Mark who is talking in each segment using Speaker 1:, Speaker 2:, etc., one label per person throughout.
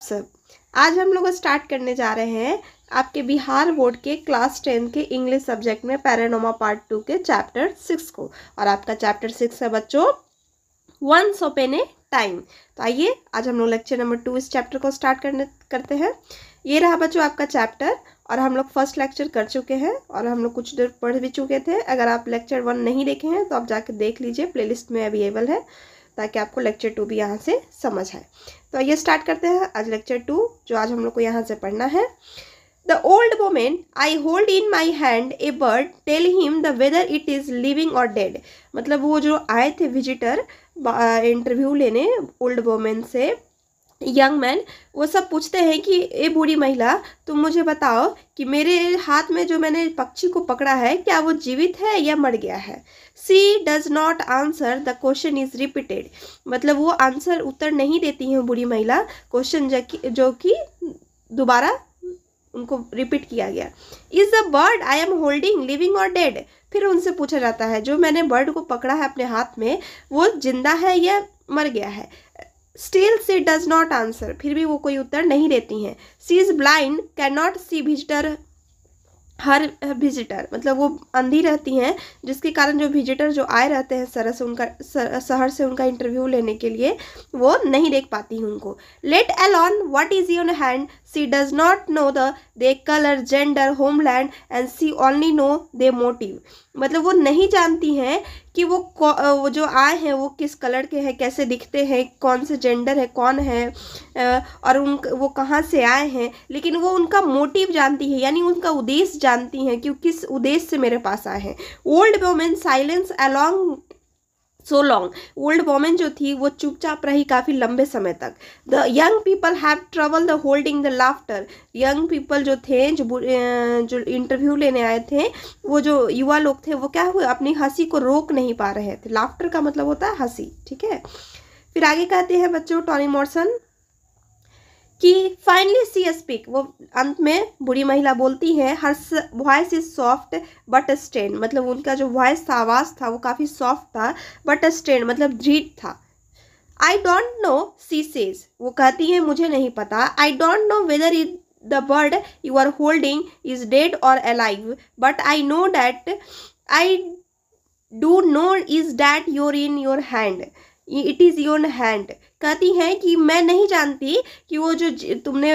Speaker 1: सब आज हम लोग स्टार्ट करने जा रहे हैं आपके बिहार बोर्ड के क्लास 10 के इंग्लिश सब्जेक्ट में पैरानोमा पार्ट 2 के चैप्टर 6 को। और आपका चैप्टर 6 है बच्चों वंस अपॉन ए टाइम। तो आइए आज हम लोग लेक्चर नंबर 2 इस चैप्टर को स्टार्ट करते हैं। ये रहा बच्चों आपका चैप्टर और हम लोग फर्स्ट लेक्चर कर चुके हैं और हम लोग कुछ देर पढ़ भी चुके थे। अगर आप लेक्चर 1 नहीं देखे हैं तो आप जाकर देख लीजिए, प्लेलिस्ट में अवेलेबल है, ताकि आपको लेक्चर 2 भी यहाँ से समझ आए। तो आइए स्टार्ट करते हैं आज लेक्चर 2 जो आज हम लोग को यहाँ से पढ़ना है। The old women I hold in my hand a bird tell him the whether it is living और डेड। मतलब वो जो आए थे विजिटर इंटरव्यू लेने ओल्ड वोमेन से, यंग मैन, वो सब पूछते हैं कि ए बूढ़ी महिला तुम मुझे बताओ कि मेरे हाथ में जो मैंने पक्षी को पकड़ा है क्या वो जीवित है या मर गया है। She does not answer the question is repeated. मतलब वो आंसर उत्तर नहीं देती हैं बूढ़ी महिला, क्वेश्चन जो कि दोबारा उनको रिपीट किया गया। Is the bird I am holding living और डेड। फिर उनसे पूछा जाता है जो मैंने बर्ड को पकड़ा है अपने हाथ में वो जिंदा है या मर गया है। Still she does not answer. फिर भी वो कोई उत्तर नहीं देती हैं। She is blind can not see visitor her visitor. मतलब वो अंधी रहती हैं जिसके कारण जो विजिटर जो आए रहते हैं शहर से उनका इंटरव्यू लेने के लिए वो नहीं देख पाती हैं उनको। Let alone what is your hand she does not know their colour gender homeland and she only know their motive. मतलब वो नहीं जानती हैं कि वो जो आए हैं वो किस कलर के हैं, कैसे दिखते हैं, कौन से जेंडर है, कौन है और वो कहाँ से आए हैं, लेकिन वो उनका मोटिव जानती है, यानी उनका उद्देश्य जानती हैं कि किस उद्देश्य से मेरे पास आए हैं। Old women silence along so long. Old women जो थी वो चुपचाप रही काफ़ी लंबे समय तक। The young people have trouble the holding the laughter. Young people जो थे जो इंटरव्यू लेने आए थे, वो जो युवा लोग थे वो क्या हुए, अपनी हंसी को रोक नहीं पा रहे थे। लाफ्टर का मतलब होता है हंसी, ठीक है। फिर आगे कहते हैं बच्चों टॉनी मॉर्सन कि फाइनली सी स्पीक। वो अंत में बुरी महिला बोलती है her voice is soft but strain. मतलब उनका जो वॉइस था, आवाज़ था, वो काफ़ी सॉफ्ट था बट स्ट्रेन मतलब दृढ़ था। I don't know she says. वो कहती है मुझे नहीं पता। I don't know whether it the bird you are holding is dead or alive but I know that I do know is that your in your hand it is your hand. कहती हैं कि मैं नहीं जानती कि वो जो तुमने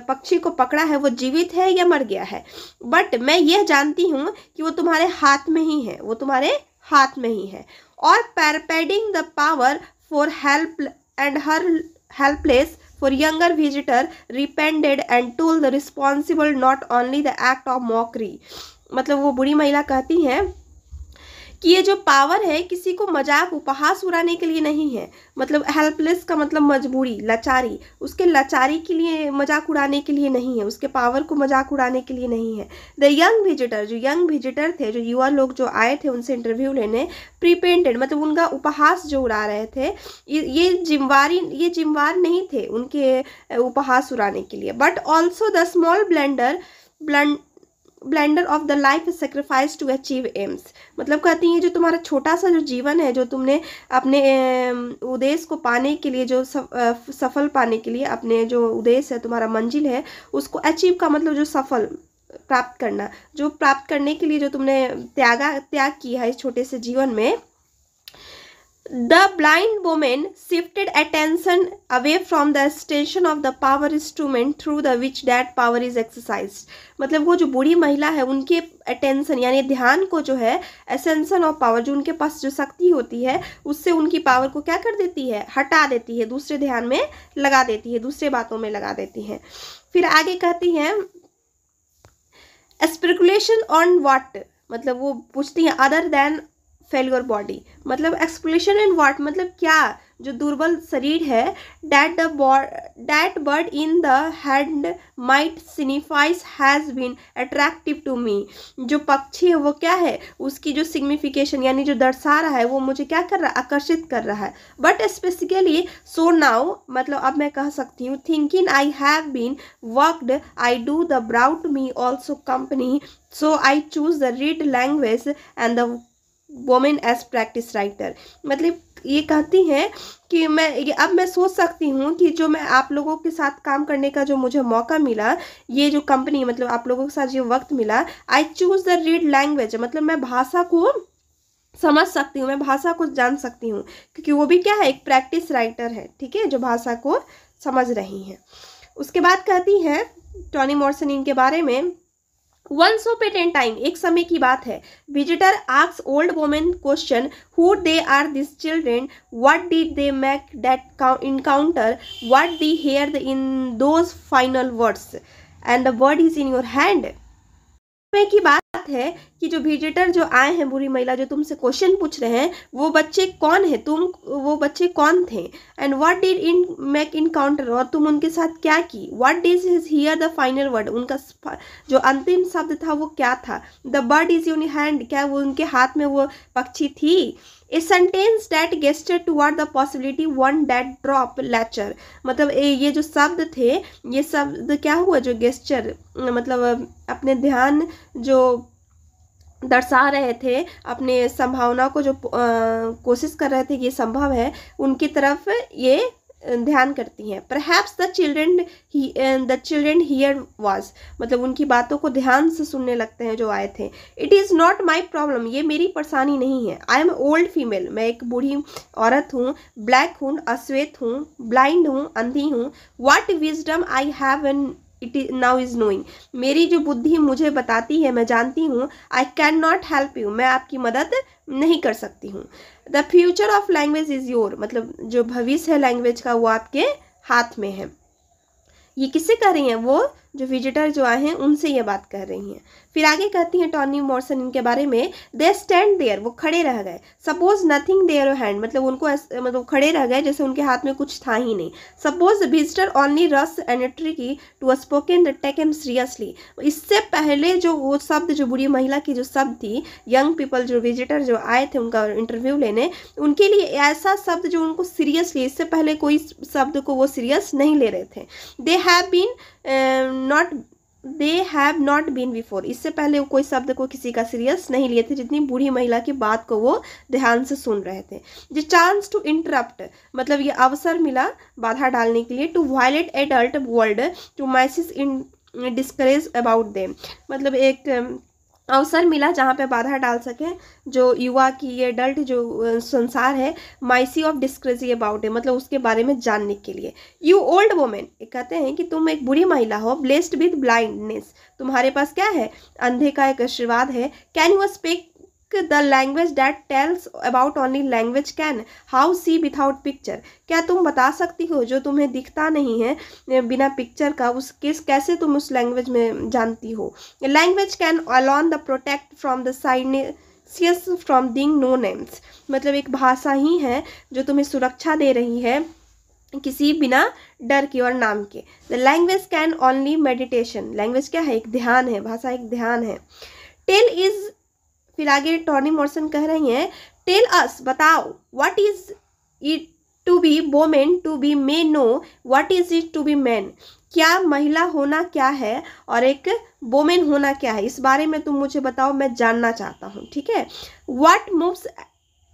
Speaker 1: पक्षी को पकड़ा है वो जीवित है या मर गया है, बट मैं यह जानती हूँ कि वो तुम्हारे हाथ में ही है, वो तुम्हारे हाथ में ही है। और पैरपेडिंग the power for help and her helpless for younger visitor repented and told the responsible not only the act of mockery. मतलब वो बुरी महिला कहती हैं कि ये जो पावर है किसी को मजाक उपहास उड़ाने के लिए नहीं है। मतलब हेल्पलेस का मतलब मजबूरी, लाचारी, उसके लाचारी के लिए मजाक उड़ाने के लिए नहीं है, उसके पावर को मजाक उड़ाने के लिए नहीं है। द यंग विजिटर, जो यंग विजिटर थे, जो युवा लोग जो आए थे उनसे इंटरव्यू लेने, प्रीपेंटेड मतलब उनका उपहास जो उड़ा रहे थे, ये जिम्मेवार नहीं थे उनके उपहास उड़ाने के लिए। But also the small blender of the life sacrifice to achieve aims. मतलब कहती हैं जो तुम्हारा छोटा सा जो जीवन है, जो तुमने अपने उद्देश्य को पाने के लिए, जो सफल पाने के लिए अपने जो उद्देश्य है, तुम्हारा मंजिल है, उसको अचीव का मतलब जो सफल प्राप्त करना, जो प्राप्त करने के लिए जो तुमने त्याग किया है इस छोटे से जीवन में। The blind woman shifted attention away from the extension of the power instrument through the which that power is exercised। मतलब वो जो बूढ़ी महिला है उनके अटेंशन यानी ध्यान को जो है एसेंशन ऑफ पावर, जो उनके पास जो शक्ति होती है उससे उनकी पावर को क्या कर देती है, हटा देती है, दूसरे ध्यान में लगा देती है, दूसरे बातों में लगा देती है। फिर आगे कहती हैं स्पेकुलेशन ऑन व्हाट। मतलब वो पूछती हैं अदर देन फेल्योर बॉडी। मतलब एक्सप्लेनेशन इन व्हाट मतलब क्या, जो दुर्बल शरीर है, that bird in the hand might signifies has been attractive to me. जो पक्षी है वो क्या है, उसकी जो सिग्निफिकेशन यानी जो दर्शा रहा है वो मुझे क्या कर रहा है, आकर्षित कर रहा है। बट स्पेसिफिकली सो नाउ मतलब अब मैं कह सकती हूँ thinking I have been worked I do the brought me also company so I choose the read language and the women as practice writer. मतलब ये कहती हैं कि अब मैं सोच सकती हूँ कि जो मैं आप लोगों के साथ काम करने का जो मुझे मौका मिला, ये जो कंपनी मतलब आप लोगों के साथ जो वक्त मिला, I choose the read language, मतलब मैं भाषा को समझ सकती हूँ, मैं भाषा को जान सकती हूँ, क्योंकि वो भी क्या है, एक प्रैक्टिस राइटर है, ठीक है, जो भाषा को समझ रही हैं। उसके बाद कहती है टॉनी मॉर्सन इनके बारे में, वंस ऑफ ए टाइम, एक समय की बात है, visitor asks old women question who they are this children, what did they make that encounter, what they hear in those final words, and the word is in your hand. समय की बात है कि जो विजिटर जो आए हैं, बुरी महिला जो तुमसे क्वेश्चन पूछ रहे हैं, वो बच्चे कौन है, वो बच्चे कौन थे, and what did in make encounter, और तुम उनके साथ क्या की, what did here the final word, उनका जो अंतिम शब्द था वो क्या था, the bird is in hand, क्या वो उनके हाथ में वो पक्षी थी, a sentence that gesture toward the possibility one that drop lecture, मतलब ये जो शब्द थे, ये शब्द क्या हुआ, जो गेस्टर मतलब अपने ध्यान जो दर्शा रहे थे, अपने संभावना को जो कोशिश कर रहे थे ये संभव है, उनकी तरफ ये ध्यान करती हैं। Perhaps the children here was, मतलब उनकी बातों को ध्यान से सुनने लगते हैं जो आए थे। It is not my problem, ये मेरी परेशानी नहीं है। आई एम ओल्ड फीमेल, मैं एक बूढ़ी औरत हूँ, ब्लैक हूँ, अश्वेत हूँ, ब्लाइंड हूँ, अंधी हूँ। What wisdom I have an it is now is knowing, मेरी जो बुद्धि मुझे बताती है, मैं जानती हूँ। I can not help you, मैं आपकी मदद नहीं कर सकती हूँ। The future of language is your, मतलब जो भविष्य है लैंग्वेज का वो आपके हाथ में है। ये किससे कह रही हैं, वो जो विजिटर जो आए हैं उनसे ये बात कह रही हैं। फिर आगे कहती हैं टॉनी मॉर्सन इनके बारे में, दे स्टैंड देयर, वो खड़े रह गए, सपोज नथिंग देयर हैंड, मतलब उनको मतलब खड़े रह गए जैसे उनके हाथ में कुछ था ही नहीं। Suppose the visitor only ruse and tricky to spoken the taken seriously, इससे पहले जो वो शब्द जो बुरी महिला की जो शब्द थी, यंग पीपल जो विजिटर जो आए थे उनका इंटरव्यू लेने, उनके लिए ऐसा शब्द जो उनको सीरियसली, इससे पहले कोई शब्द को वो सीरियस नहीं ले रहे थे। They have not been before, इससे पहले वो कोई शब्द को किसी का सीरियस नहीं लिए थे, जितनी बूढ़ी महिला की बात को वो ध्यान से सुन रहे थे। द चांस टू इंटरप्ट, मतलब ये अवसर मिला बाधा डालने के लिए, to violate adult world to message in discourage about them, मतलब एक अवसर मिला जहाँ पे बाधा डाल सके जो युवा की ये एडल्ट जो संसार है, माइसी ऑफ डिस्क्रेजी अबाउट है, मतलब उसके बारे में जानने के लिए। यू ओल्ड वुमेन, कहते हैं कि तुम एक बुरी महिला हो, ब्लेस्ड विद ब्लाइंडनेस, तुम्हारे पास क्या है, अंधे का एक आशीर्वाद है। Can you speak the language that tells about only language can how see without picture, क्या तुम बता सकती हो जो तुम्हें दिखता नहीं है बिना पिक्चर का, उस कैसे तुम उस लैंग्वेज में जानती हो। Language can alone the protect from the साइनेसियस फ्रॉम दिंग नो नेम्स, मतलब एक भाषा ही है जो तुम्हें सुरक्षा दे रही है किसी बिना डर की और नाम के। The language can only meditation, language क्या है, एक ध्यान है, भाषा एक ध्यान है। टेल इज, फिर आगे टॉनी मॉर्सन कह रही हैं, टेल अस, बताओ, what is it to be women, to be may know what is it to be man, क्या महिला होना क्या है और एक वोमेन होना क्या है, इस बारे में तुम मुझे बताओ, मैं जानना चाहता हूँ, ठीक है। व्हाट मूव्स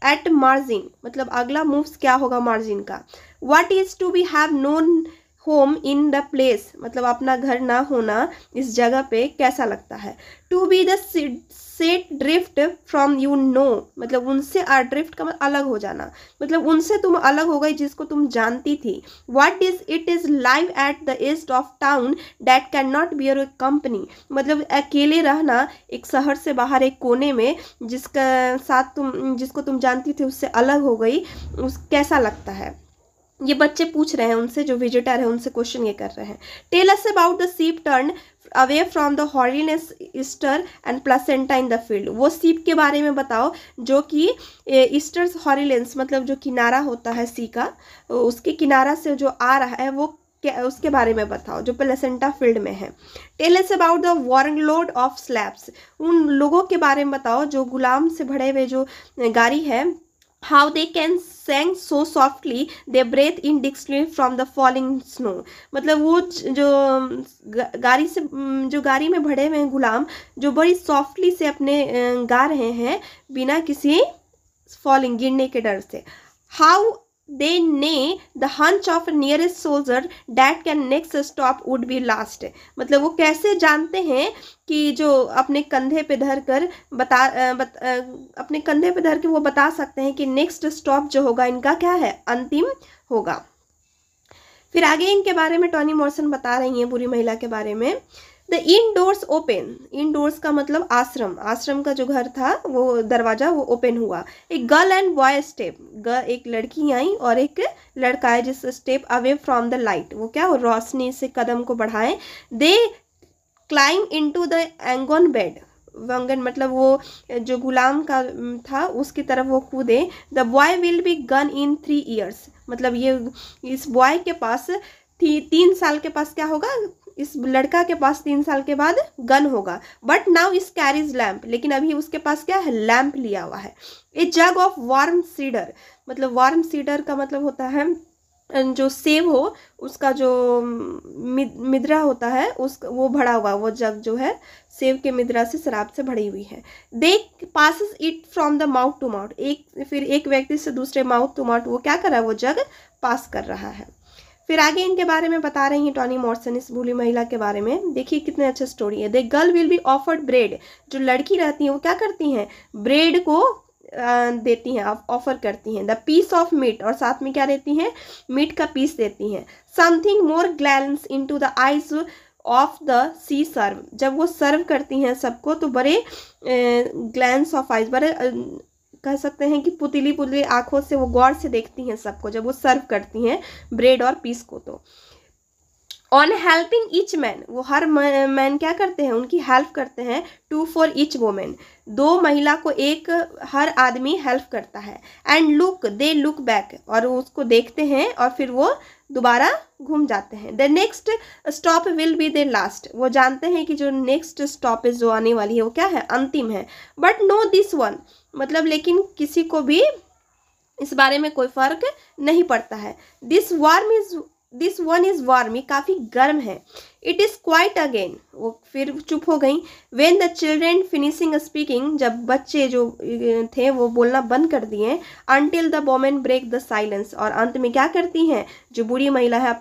Speaker 1: एट मार्जिन, मतलब अगला मूव्स क्या होगा मार्जिन का। What is to be have known home in the place, मतलब अपना घर ना होना इस जगह पे कैसा लगता है। To be the set drift from you know, मतलब उनसे ड्रिफ्ट का अलग हो जाना, मतलब उनसे तुम अलग हो गई जिसको तुम जानती थी। What is it is live at the east of town that can not be your company, मतलब अकेले रहना एक शहर से बाहर एक कोने में जिसका साथ तुम जिसको तुम जानती थी उससे अलग हो गई, उस कैसा लगता है। ये बच्चे पूछ रहे हैं उनसे, जो विजिटर है उनसे क्वेश्चन ये कर रहे हैं। Tell us about the ship turn away from the हॉरिनेस Easter and placenta in the field, वो सीप के बारे में बताओ जो कि ईस्टर हॉरिलेंस, मतलब जो किनारा होता है सी का, उसके किनारा से जो आ रहा है वो क्या, उसके बारे में बताओ जो प्लेसेंटा फील्ड में है। Tell us about the warlord of slaves, उन लोगों के बारे में बताओ जो गुलाम से भरे हुए जो गाड़ी है। How they can sing so softly they breathe indistinctly from the falling snow, मतलब वो जो गाड़ी से जो गाड़ी में भरे हुए गुलाम जो बड़ी सॉफ्टली से अपने गा रहे हैं बिना किसी फॉलिंग गिरने के डर से। How they nay the hunch of nearest soldier that can next stop would be last। मतलब वो कैसे जानते हैं कि जो अपने कंधे पे धर कर अपने कंधे पे धर के वो बता सकते हैं कि नेक्स्ट स्टॉप जो होगा इनका क्या है, अंतिम होगा। फिर आगे इनके बारे में टॉनी मॉर्सन बता रही हैं बुरी महिला के बारे में। द इनडोर्स ओपन, इनडोर्स का मतलब आश्रम, आश्रम का जो घर था वो दरवाजा वो ओपन हुआ। एक गर्ल एंड बॉय स्टेप, एक लड़की आई और एक लड़का है जिस step away from the light, वो क्या, वो रोशनी से कदम को बढ़ाएं। दे क्लाइम इनटू द एंगन बेड, वंगन मतलब वो जो गुलाम का था उसकी तरफ वो कूदे। The boy will be gun in 3 years, मतलब ये इस बॉय के पास 3 साल के पास क्या होगा, इस लड़का के पास 3 साल के बाद गन होगा। बट नाउ इस कैरीज लैम्प, लेकिन अभी उसके पास क्या है, लैम्प लिया हुआ है। ए जग ऑफ वार्म सीडर, मतलब वार्म सीडर का मतलब होता है जो सेब हो उसका जो मिद्रा होता है उस वो भरा हुआ, वो जग जो है सेब के मिद्रा से शराब से भरी हुई है। They passes it from the mouth to mouth, फिर एक व्यक्ति से दूसरे माउथ टू माउथ वो क्या कर रहा है, वो जग पास कर रहा है। फिर आगे इनके बारे में बता रही हैं टॉनी मॉर्सन इस बुरी महिला के बारे में। देखिए कितने अच्छे स्टोरी है। The girl will be offered bread, जो लड़की रहती है वो क्या करती हैं, ब्रेड को देती हैं, ऑफर करती हैं। द पीस ऑफ मीट, और साथ में क्या देती हैं, मीट का पीस देती हैं। Something more glance into the eyes of the sea serve, जब वो सर्व करती हैं सबको तो बड़े ग्लैंस ऑफ आइज, बड़े कह सकते हैं कि पुतली पुतली आंखों से वो गौर से देखती हैं सबको जब वो सर्व करती हैं ब्रेड और पीस को। तो ऑन हेल्पिंग ईच मैन, वो हर मैन क्या करते हैं, उनकी हेल्प करते हैं। 2 for each woman, 2 महिला को एक हर आदमी हेल्प करता है। And look they look back, और उसको देखते हैं और फिर वो दोबारा घूम जाते हैं। The next stop will be the last, वो जानते हैं कि जो नेक्स्ट स्टॉपेज जो आने वाली है वो क्या है, अंतिम है। बट नो दिस वन, मतलब लेकिन किसी को भी इस बारे में कोई फर्क नहीं पड़ता है। दिस वन इज वार्म, ये काफ़ी गर्म है। इट इज़ क्वाइट अगेन, वो फिर चुप हो गई। When the children finishing speaking, जब बच्चे जो थे वो बोलना बंद कर दिए। Until the women break the silence, और अंत में क्या करती हैं जो बुरी महिला है,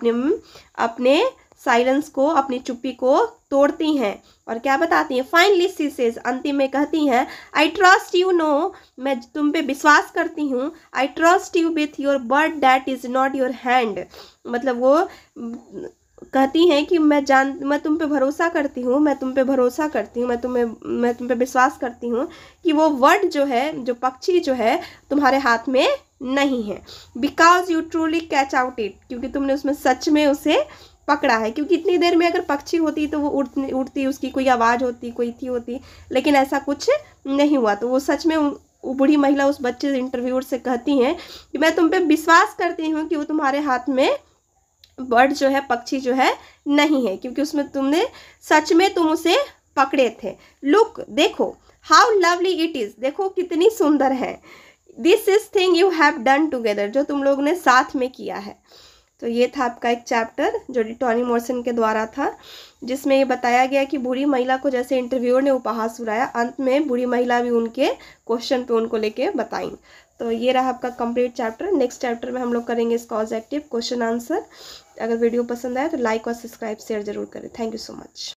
Speaker 1: अपने साइलेंस को, अपनी चुप्पी को तोड़ती हैं और क्या बताती हैं। फाइनली सी सेज, अंतिम में कहती हैं, आई ट्रस्ट यू नो, मैं तुम पे विश्वास करती हूँ। I trust you with your but that is not your hand, मतलब वो कहती हैं कि मैं तुम पे भरोसा करती हूँ, मैं तुम पे भरोसा करती हूँ, मैं तुम पे विश्वास करती हूँ कि वो वर्ड जो है, जो पक्षी जो है तुम्हारे हाथ में नहीं है। Because you truly catch out it, क्योंकि तुमने उसमें सच में उसे पकड़ा है। क्योंकि इतनी देर में अगर पक्षी होती तो वो उड़ती, उसकी कोई आवाज़ होती, कोई थी होती, लेकिन ऐसा कुछ नहीं हुआ। तो वो सच में वो बूढ़ी महिला उस बच्चे इंटरव्यूअर से कहती हैं कि मैं तुम पे विश्वास करती हूँ कि वो तुम्हारे हाथ में बर्ड जो है, पक्षी जो है नहीं है, क्योंकि उसमें तुमने सच में तुम उसे पकड़े थे। लुक, देखो, हाउ लवली इट इज़, देखो कितनी सुंदर है। This is thing you have done together, जो तुम लोग ने साथ में किया है। तो ये था आपका एक चैप्टर जो टॉनी मॉर्सन के द्वारा था, जिसमें ये बताया गया कि बुरी महिला को जैसे इंटरव्यूअर ने उपहास उड़ाया, अंत में बुरी महिला भी उनके क्वेश्चन पे उनको लेके बताई। तो ये रहा आपका कंप्लीट चैप्टर। नेक्स्ट चैप्टर में हम लोग करेंगे इसका ऑब्जेक्टिव क्वेश्चन आंसर। अगर वीडियो पसंद आए तो लाइक और सब्सक्राइब शेयर जरूर करें। Thank you so much.